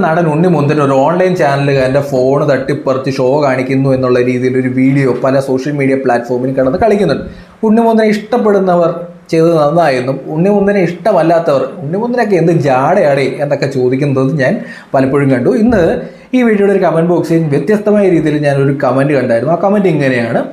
നടൻ ഉണ്ണിമുന്തൻ ഒരു online ചാനലുകാരൻ്റെ phone തട്ടിപ്പറിച്ച് show കാണിക്കുന്നു എന്നുള്ള രീതിയിൽ ഒരു വീഡിയോ പല സോഷ്യൽ മീഡിയ പ്ലാറ്റ്ഫോമിൽ കിടന്ന് കളിക്കുന്നുണ്ട്. ഉണ്ണിമുന്തനെ ഇഷ്ടപ്പെടുന്നവർ ചെയ്ത് നന്നായെന്നും ഉണ്ണിമുന്തനെ ഇഷ്ടമല്ലാത്തവർ ഉണ്ണിമുന്തനൊക്കെ എന്ത് ജാടയാടേ എന്നൊക്കെ ചോദിക്കുന്നത് ഞാൻ പലപ്പോഴും കണ്ടു. ഇന്ന് ഈ വീഡിയോയുടെ ഒരു കമൻറ്റ് ബോക്സിൽ വ്യത്യസ്തമായ രീതിയിൽ ഞാനൊരു കമൻറ്റ് കണ്ടായിരുന്നു. ആ കമൻറ്റ് ഇങ്ങനെയാണ്: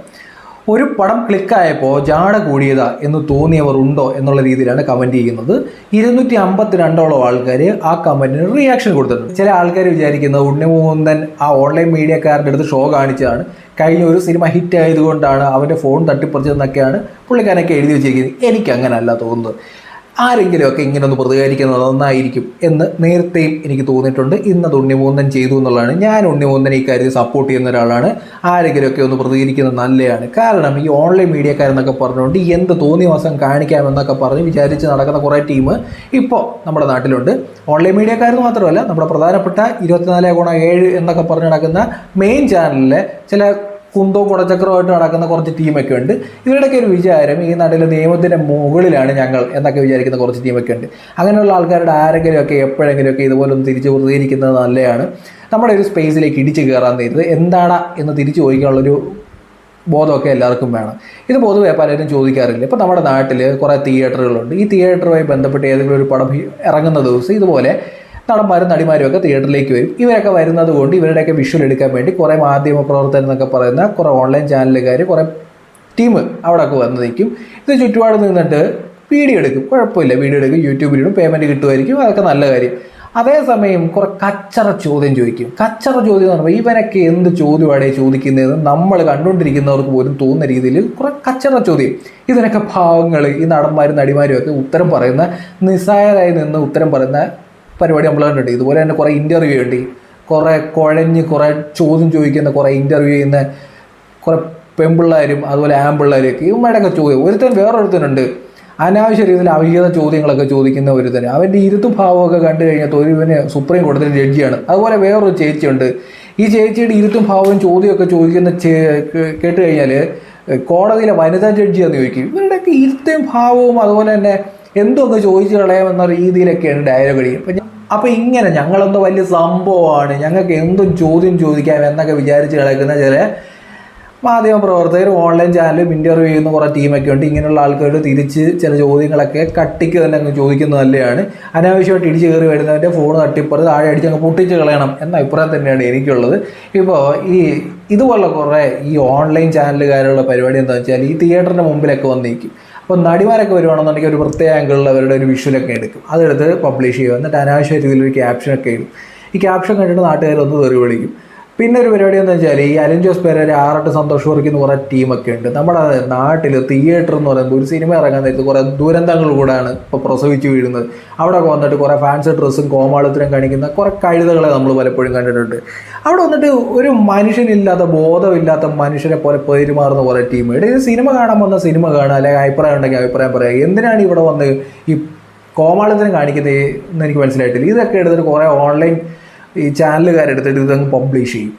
ഒരു പടം ക്ലിക്കായപ്പോൾ ജാട കൂടിയതാ എന്ന് തോന്നിയവർ ഉണ്ടോ എന്നുള്ള രീതിയിലാണ് കമൻറ്റ് ചെയ്യുന്നത്. 252 ആൾക്കാർ ആ കമൻറ്റിന് റിയാക്ഷൻ കൊടുത്തിട്ടുണ്ട്. ചില ആൾക്കാർ വിചാരിക്കുന്നത് ഉണ്ണിമുന്തൻ ആ ഓൺലൈൻ മീഡിയക്കാരുടെ അടുത്ത് ഷോ കാണിച്ചതാണ്, കഴിഞ്ഞ ഒരു സിനിമ ഹിറ്റ് ആയതുകൊണ്ടാണ് അവൻ്റെ ഫോൺ തട്ടിപ്പറിച്ചതെന്നൊക്കെയാണ് പുള്ളിക്കാരനൊക്കെ എഴുതി വെച്ചിരിക്കുന്നത്. എനിക്കങ്ങനല്ല തോന്നുന്നത്. ആരെങ്കിലുമൊക്കെ ഇങ്ങനെ ഒന്ന് പ്രതികരിക്കുന്നത് നന്നായിരിക്കും എന്ന് നേരത്തെയും എനിക്ക് തോന്നിയിട്ടുണ്ട്. ഇന്നത് ഉണ്ണിമുന്തൻ ചെയ്തു എന്നുള്ളതാണ്. ഞാൻ ഉണ്ണിമുന്തനെ ഈ കാര്യത്തിൽ സപ്പോർട്ട് ചെയ്യുന്ന ഒരാളാണ്. ആരെങ്കിലുമൊക്കെ ഒന്ന് പ്രതികരിക്കുന്നത് നല്ലതാണ്. കാരണം ഈ ഓൺലൈൻ മീഡിയക്കാരെന്നൊക്കെ പറഞ്ഞുകൊണ്ട് എന്ത് തോന്നിയ മാസം കാണിക്കാമെന്നൊക്കെ പറഞ്ഞ് വിചാരിച്ച് നടക്കുന്ന കുറേ ടീം ഇപ്പോൾ നമ്മുടെ നാട്ടിലുണ്ട്. ഓൺലൈൻ മീഡിയക്കാരെന്ന് മാത്രമല്ല, നമ്മുടെ പ്രധാനപ്പെട്ട 24/7 എന്നൊക്കെ പറഞ്ഞ് നടക്കുന്ന മെയിൻ ചാനലിലെ ചില കുന്തവും കുടച്ചക്രമായിട്ട് നടക്കുന്ന കുറച്ച് ടീമൊക്കെ ഉണ്ട്. ഇവരുടെയൊക്കെ ഒരു വിചാരം ഈ നാട്ടിലെ നിയമത്തിൻ്റെ മുകളിലാണ് ഞങ്ങൾ എന്നൊക്കെ വിചാരിക്കുന്ന കുറച്ച് ടീമൊക്കെ ഉണ്ട്. അങ്ങനെയുള്ള ആൾക്കാരുടെ ആരെങ്കിലുമൊക്കെ എപ്പോഴെങ്കിലുമൊക്കെ ഇതുപോലെ ഒന്ന് തിരിച്ച് പ്രതികരിക്കുന്നത് നല്ലതാണ്. നമ്മുടെ ഒരു സ്പേസിലേക്ക് ഇടിച്ച് കയറാൻ നേരത്ത് എന്താണ് എന്ന് തിരിച്ചു ചോദിക്കാനുള്ളൊരു ബോധമൊക്കെ എല്ലാവർക്കും വേണം. ഇത് പൊതുവെ പലരും ചോദിക്കാറില്ല. ഇപ്പോൾ നമ്മുടെ നാട്ടിൽ കുറേ തിയേറ്ററുകളുണ്ട്. ഈ തിയേറ്ററുമായി ബന്ധപ്പെട്ട് ഏതെങ്കിലും ഒരു പടം ഇറങ്ങുന്ന ദിവസം ഇതുപോലെ നടന്മാരും നടിമാരും ഒക്കെ തിയേറ്ററിലേക്ക് വരും. ഇവരൊക്കെ വരുന്നത് കൊണ്ട് ഇവരുടെയൊക്കെ വിഷ്വൽ എടുക്കാൻ വേണ്ടി കുറേ മാധ്യമ പ്രവർത്തകർ എന്നൊക്കെ പറയുന്ന കുറേ ഓൺലൈൻ ചാനലുകാർ, കുറേ ടീം അവിടെയൊക്കെ വന്ന് നിൽക്കും. ഇത് ചുറ്റുപാട് നിന്നിട്ട് വീഡിയോ എടുക്കും. കുഴപ്പമില്ല, വീഡിയോ എടുക്കും, യൂട്യൂബിലിടും, പേയ്മെൻറ്റ് കിട്ടുമായിരിക്കും, അതൊക്കെ നല്ല കാര്യം. അതേസമയം കുറേ കച്ചറ ചോദ്യം ചോദിക്കും. കച്ചറ ചോദ്യം എന്ന് പറയുമ്പോൾ ഇവനൊക്കെ എന്ത് ചോദ്യമാണ് ചോദിക്കുന്നതെന്ന് നമ്മൾ കണ്ടുകൊണ്ടിരിക്കുന്നവർക്ക് പോലും തോന്നുന്ന രീതിയിൽ കുറേ കച്ചറ ചോദ്യം. ഇതിനൊക്കെ പാവങ്ങൾ ഈ നടന്മാരും നടിമാരും ഒക്കെ ഉത്തരം പറയുന്ന, നിസ്സായരായി നിന്ന് ഉത്തരം പറയുന്ന പരിപാടി നമ്മൾ കണ്ടിട്ടുണ്ട്. ഇതുപോലെ തന്നെ കുറേ ഇൻ്റർവ്യൂ ഉണ്ട്. കുറേ കുഴഞ്ഞ് കുറേ ചോദ്യം ചോദിക്കുന്ന, കുറേ ഇൻ്റർവ്യൂ ചെയ്യുന്ന കുറേ പെൺപിള്ളേരും അതുപോലെ ആൺപിള്ളേരൊക്കെ ഇവന്മാരുടെയൊക്കെ ചോദ്യം. വേറൊരുത്തനുണ്ട് അനാവശ്യ രീതിയിൽ അവിഹിത ചോദ്യങ്ങളൊക്കെ ചോദിക്കുന്ന ഒരുത്തന്. അവൻ്റെ ഇരുത്തുഭാവമൊക്കെ കണ്ടു കഴിഞ്ഞാൽ ഇവന് സുപ്രീം കോടതിയിൽ ജഡ്ജിയാണ്. അതുപോലെ വേറൊരു ചേച്ചിയുണ്ട്. ഈ ചേച്ചിയുടെ ഇരുത്തും ഭാവവും ചോദ്യമൊക്കെ ചോദിക്കുന്ന കേട്ട് കഴിഞ്ഞാൽ കോടതിയിലെ വനിതാ ജഡ്ജിയാന്ന് ചോദിക്കും. ഇവരുടെയൊക്കെ ഇരുത്തും ഭാവവും അതുപോലെ തന്നെ എന്തൊക്കെ ചോദിച്ചു കളയാമെന്ന രീതിയിലൊക്കെയാണ് ഡയലോഗ് അടിക്കുക. അപ്പോൾ ഇങ്ങനെ ഞങ്ങളെന്തോ വലിയ സംഭവമാണ്, ഞങ്ങൾക്ക് എന്തും ചോദ്യം ചോദിക്കാം എന്നൊക്കെ വിചാരിച്ച് കിടക്കുന്ന ചില മാധ്യമപ്രവർത്തകരും ഓൺലൈൻ ചാനലും ഇൻ്റർവ്യൂ ചെയ്യുന്ന കുറേ ടീമൊക്കെ ഉണ്ട്. ഇങ്ങനെയുള്ള ആൾക്കാർ തിരിച്ച് ചില ചോദ്യങ്ങളൊക്കെ കട്ടിക്ക് തന്നെ അങ്ങ് ചോദിക്കുന്നത് നല്ലതാണ്. അനാവശ്യമായിട്ട് ഇടിച്ച് കയറി വരുന്നവൻ്റെ ഫോൺ തട്ടിപ്പറ താഴെ അടിച്ച് അങ്ങ് പൊട്ടിച്ച് കളയണം എന്ന അഭിപ്രായം തന്നെയാണ് എനിക്കുള്ളത്. ഇപ്പോൾ ഇതുപോലുള്ള കുറേ ഈ ഓൺലൈൻ ചാനലുകാരുള്ള പരിപാടി എന്താണെന്ന് വെച്ചാൽ ഈ തിയേറ്ററിൻ്റെ മുമ്പിലൊക്കെ വന്നിരിക്കും. അപ്പോൾ നടിമാരൊക്കെ വരുവാണെന്നുണ്ടെങ്കിൽ ഒരു പ്രത്യേക ആംഗിളിൽ അവരുടെ ഒരു വിഷ്വലൊക്കെ എടുക്കും. അതെടുത്ത് പബ്ലിഷ് ചെയ്യും. എന്നിട്ട് അനാവശ്യ രീതിയിലൊരു ക്യാപ്ഷനൊക്കെ ഇടും. ഈ ക്യാപ്ഷൻ കണ്ടിട്ട് നാട്ടുകാരൊന്ന് തെറി വിളിക്കും. പിന്നെ ഒരു പരിപാടി എന്താ വെച്ചാൽ ഈ അലിൻ ജോസ് പെരേര, ആറട്ട് സന്തോഷ് വർക്കിന്ന് കുറേ ടീമൊക്കെ ഉണ്ട്. നമ്മുടെ നാട്ടിൽ തിയേറ്റർ എന്ന് പറയുമ്പോൾ ഒരു സിനിമ ഇറങ്ങാൻ നേരത്ത് കുറേ ദുരന്തങ്ങൾ കൂടെയാണ് ഇപ്പോൾ പ്രസവിച്ച് വീഴുന്നത്. അവിടെ വന്നിട്ട് കുറേ ഫാൻസി ഡ്രസ്സും കോമാളിത്തരം കാണിക്കുന്ന കുറേ കഴുതകളെ നമ്മൾ പലപ്പോഴും കണ്ടിട്ടുണ്ട്. അവിടെ വന്നിട്ട് ഒരു മനുഷ്യനില്ലാത്ത, ബോധമില്ലാത്ത മനുഷ്യരെ പോലെ പെരുമാറുന്ന കുറേ ടീം. ഇത് സിനിമ കാണാൻ വന്ന സിനിമ കാണുക, അല്ലെങ്കിൽ അഭിപ്രായം ഉണ്ടെങ്കിൽ അഭിപ്രായം പറയുക. എന്തിനാണ് ഇവിടെ വന്ന് ഈ കോമാളിത്തരം കാണിക്കുന്നത് എന്ന് എനിക്ക് മനസ്സിലായിട്ടില്ല. ഇതൊക്കെ എടുത്തിട്ട് കുറേ ഓൺലൈൻ ഈ ചാനലുകാരെടുത്തിട്ട് ഇതങ്ങ് പബ്ലിഷ് ചെയ്യും.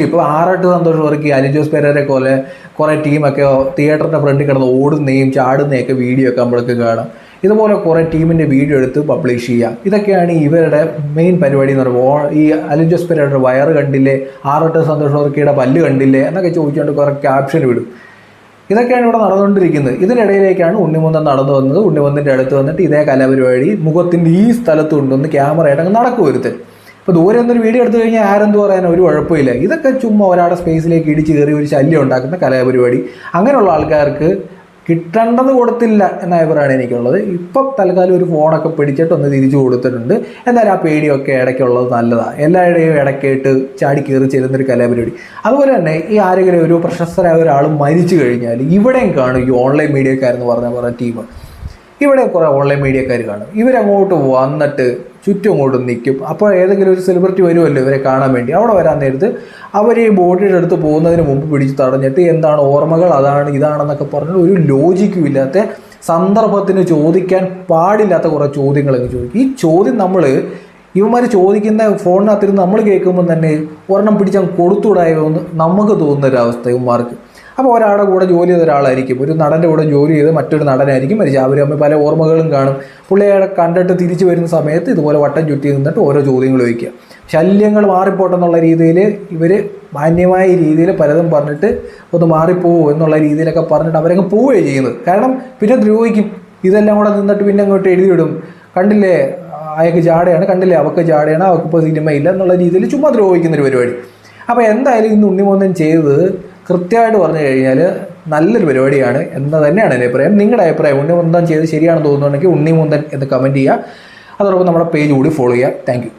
ഇപ്പോൾ ആറട്ട് സന്തോഷ് വർക്ക്, അലിൻ ജോസ് പെരേരെ പോലെ കുറേ ടീമൊക്കെ തിയേറ്ററിൻ്റെ ഫ്രണ്ടിൽ കിടന്ന് ഓടുന്നതും ചാടുന്നതൊക്കെ വീഡിയോ ഒക്കെ നമ്മൾക്ക് കാണാം. ഇതുപോലെ കുറേ ടീമിൻ്റെ വീഡിയോ എടുത്ത് പബ്ലിഷ് ചെയ്യുക. ഇതൊക്കെയാണ് ഇവരുടെ മെയിൻ പരിപാടി എന്ന് പറയുമ്പോൾ. ഈ അലിൻ ജോസ് പെരേരയുടെ വയറ് കണ്ടില്ലേ, ആറട്ട് സന്തോഷ് വർക്കിയുടെ പല്ല് കണ്ടില്ലേ എന്നൊക്കെ ചോദിച്ചുകൊണ്ട് കുറേ ക്യാപ്ഷൻ വിടും. ഇതൊക്കെയാണ് ഇവിടെ നടന്നുകൊണ്ടിരിക്കുന്നത്. ഇതിനിടയിലേക്കാണ് ഉണ്ണിമുന്തൻ നടന്നു വന്നത്. ഉണ്ണിമുന്തൻ്റെ അടുത്ത് വന്നിട്ട് ഇതേ കലാപരിപാടി മുഖത്തിൻ്റെ ഈ സ്ഥലത്ത് കൊണ്ടുവന്ന് ക്യാമറയായിട്ട് അങ്ങ് നടക്കുവരുത്തൻ. ഇപ്പോൾ ദൂരെ ഒന്നൊരു വീഡിയോ എടുത്തു കഴിഞ്ഞാൽ ആരെന്ത് പറയാനോ ഒരു കുഴപ്പമില്ല. ഇതൊക്കെ ചുമ്മാ ഒരാളുടെ സ്പേസിലേക്ക് ഇടിച്ച് കയറി ഒരു ശല്യം ഉണ്ടാക്കുന്ന കലാപരിപാടി. അങ്ങനെയുള്ള ആൾക്കാർക്ക് കിട്ടേണ്ടത് കൊടുത്തില്ല എന്ന അഭിപ്രായമാണ് എനിക്കുള്ളത്. ഇപ്പം തൽക്കാലം ഒരു ഫോണൊക്കെ പിടിച്ചിട്ടൊന്ന് തിരിച്ചു കൊടുത്തിട്ടുണ്ട്. എന്നാലും ആ പേടിയൊക്കെ ഇടയ്ക്കുള്ളത് നല്ലതാണ്. എല്ലാവരുടെയും ഇടയ്ക്കായിട്ട് ചാടി കയറി ചെല്ലുന്നൊരു കലാപരിപാടി. അതുപോലെ തന്നെ ഈ ആരെങ്കിലും ഒരു പ്രശസ്തരായ ഒരാൾ മരിച്ചു കഴിഞ്ഞാൽ ഇവിടെയും കാണും ഈ ഓൺലൈൻ മീഡിയക്കാരെന്ന് പറഞ്ഞ കുറേ ടീം. ഇവിടെ കുറേ ഓൺലൈൻ മീഡിയക്കാർ കാണും. ഇവരങ്ങോട്ട് വന്നിട്ട് ചുറ്റും അങ്ങോട്ട് നിൽക്കും. അപ്പോൾ ഏതെങ്കിലും ഒരു സെലിബ്രിറ്റി വരുമല്ലോ ഇവരെ കാണാൻ വേണ്ടി. അവിടെ വരാൻ നേരത്ത് അവർ ഈ ബോഡിയുടെ അടുത്ത് പോകുന്നതിന് മുമ്പ് പിടിച്ച് തടഞ്ഞിട്ട് എന്താണ് ഓർമ്മകൾ, അതാണ് ഇതാണെന്നൊക്കെ പറഞ്ഞിട്ട് ഒരു ലോജിക്കും ഇല്ലാത്ത, സന്ദർഭത്തിന് ചോദിക്കാൻ പാടില്ലാത്ത കുറേ ചോദ്യങ്ങളൊക്കെ ചോദിക്കും. ഈ ചോദ്യം ഇവന്മാർ ചോദിക്കുന്ന ഫോണിനകത്തിരുന്ന് നമ്മൾ കേൾക്കുമ്പോൾ തന്നെ ഒരെണ്ണം പിടിച്ചങ്ങ് കൊടുത്തുവിടായോ എന്ന് നമുക്ക് തോന്നുന്നൊരവസ്ഥ ഇവന്മാർക്ക്. അപ്പോൾ ഒരാളുടെ കൂടെ ജോലി ചെയ്ത ഒരാളായിരിക്കും, ഒരു നടൻ്റെ കൂടെ ജോലി ചെയ്ത് മറ്റൊരു നടനായിരിക്കും മരിച്ചത്. അവർ തമ്മിൽ പല ഓർമ്മകളും കാണും. പുള്ളിയെ കണ്ടിട്ട് തിരിച്ചു വരുന്ന സമയത്ത് ഇതുപോലെ വട്ടം ചുറ്റി നിന്നിട്ട് ഓരോ ചോദ്യങ്ങൾ ചോദിക്കുക. ശല്യങ്ങൾ മാറിപ്പോട്ടെന്നുള്ള രീതിയിൽ ഇവർ മാന്യമായ രീതിയിൽ പലതും പറഞ്ഞിട്ട് ഒന്ന് മാറിപ്പോവും എന്നുള്ള രീതിയിലൊക്കെ പറഞ്ഞിട്ട് അവരങ്ങ് പോവുകയാണ് ചെയ്യുന്നത്. കാരണം പിന്നെ ദ്രോഹിക്കും. ഇതെല്ലാം കൂടെ നിന്നിട്ട് പിന്നെ അങ്ങോട്ട് എഴുതിവിടും, കണ്ടില്ലേ അയാൾക്ക് ജാടയാണ്, കണ്ടില്ലേ അവൾക്ക് ജാടയാണ്, അവൾക്കിപ്പോൾ സിനിമയില്ല എന്നുള്ള രീതിയിൽ ചുമ്മാ ദ്രോഹിക്കുന്നൊരു പരിപാടി. അപ്പോൾ എന്തായാലും ഇന്ന് ഉണ്ണിമൂന്തൻ ചെയ്തത് കൃത്യമായിട്ട് പറഞ്ഞു കഴിഞ്ഞാൽ നല്ലൊരു പരിപാടിയാണ് എന്ന് തന്നെയാണ് എൻ്റെ അഭിപ്രായം. നിങ്ങളുടെ അഭിപ്രായം ഉണ്ണിമൂന്തൻ ചെയ്ത് ശരിയാണെന്ന് തോന്നുന്നുണ്ടെങ്കിൽ ഉണ്ണിമൂന്തൻ എന്ന് കമൻറ്റ് ചെയ്യുക. അതോടൊപ്പം നമ്മുടെ പേജ് കൂടി ഫോളോ ചെയ്യുക. Thank you.